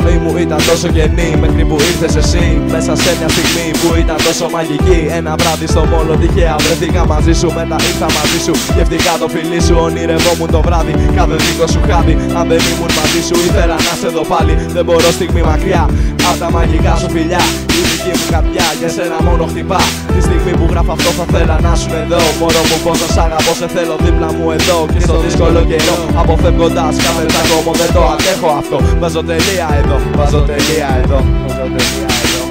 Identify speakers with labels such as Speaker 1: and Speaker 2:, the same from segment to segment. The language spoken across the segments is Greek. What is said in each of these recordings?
Speaker 1: ζωή μου ήταν τόσο κενή, μέχρι που ήρθες εσύ μέσα σε μια στιγμή που ήταν τόσο μαγική. Ένα βράδυ στο μόλο τυχαία βρεθήκα μαζί σου, μετά ήρθα μαζί σου. Σκεφτικά το φιλί σου, ονειρευόμουν το βράδυ. Κάθε δίκο σου χάδι, αν δεν ήμουν μαζί σου, ήθελα να σε δω πάλι. Δεν μπορώ στιγμή μακριά απ' τα μαγικά σου φιλιά. Η δική μου καρδιά για σένα μόνο χτυπά. Τη στιγμή που γράφω αυτό θα θέλα να σου εδώ. Μωρό μου πως να σ' αγαπώ, σε θέλω δίπλα μου εδώ. Και στο δύσκολο καιρό αποφεύγοντας κάθε τσακώμο δεν το αντέχω αυτό. Βάζω τελεία εδώ, βάζω τελεία εδώ, βάζω τελεία εδώ.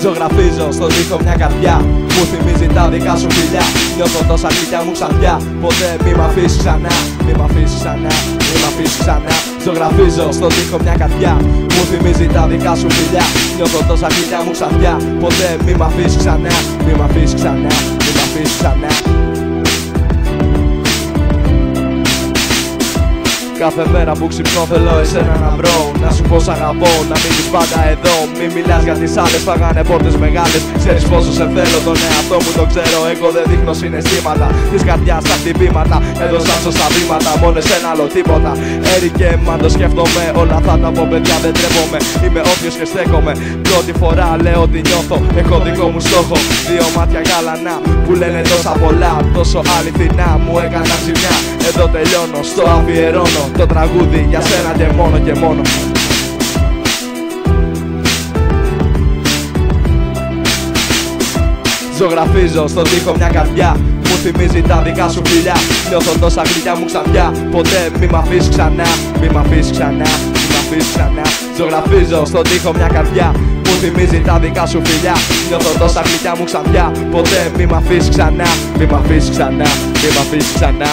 Speaker 1: Ζωγραφίζω στον τοίχο μια καρδιά, μου θυμίζει τα δικά σου φιλιά. Νιώθω τόσα χιλιά μου ξαφιά, ποτέ μη μ' αφήσεις ξανά. Μη μ' αφήσεις ξανά, μη μ' αφήσεις ξανά. Ζωγραφίζω στον τοίχο μια καρδιά, μου θυμίζει τα δικά σου φιλιά. Νιώθω τόσα χιλιά μου ξαφιά, ποτέ μη μ' αφήσεις ξανά. Μη μ' αφήσεις ξανά, μη μ' αφήσεις ξανά. Κάθε μέρα που ξυπνώ θέλω εσένα να βρω. Να σου πω σ' αγαπώ, να μείνεις πάντα εδώ. Μη μιλάς για τις άλλες, φάγανε πόρτες μεγάλες. Ξέρεις πόσο σε θέλω, τον εαυτό μου το ξέρω. Εγώ δεν δείχνω συναισθήματα, της καρδιάς τα χτυπήματα. Έδωσα σωστά βήματα, μόνο εσένα άλλο τίποτα. Έρικε μα το σκέφτομαι, όλα αυτά τα πω παιδιά δεν τρέπομαι. Είμαι όποιος και στέκομαι, πρώτη φορά λέω ότι νιώθω. Έχω δικό μου στόχο, δύο μάτια γαλανά που λένε τόσα πολλά. Τόσο αληθινά μου έκανα ζημιά. Εδώ τελειώνω, στο αφιερώνω το τραγούδι για σένα και μόνο και μόνο. Ζωγραφίζω στον τοίχο μια καρδιά, μου θυμίζει τα δικά σου φιλιά. Νιώθω τόσα γλυκιά μου ξαφιά, ποτέ μη μ' αφήσεις ξανά. Μη μ' αφήσεις ξανά, μη μ' αφήσεις ξανά. Ζωγραφίζω στον τοίχο μια καρδιά, μου θυμίζει τα δικά σου φιλιά. Νιώθω τόσα γλυκιά μου ξαφιά, ποτέ μη μ' αφήσεις ξανά. Μη μ' αφήσεις ξανά, μη μ' αφήσεις ξανά.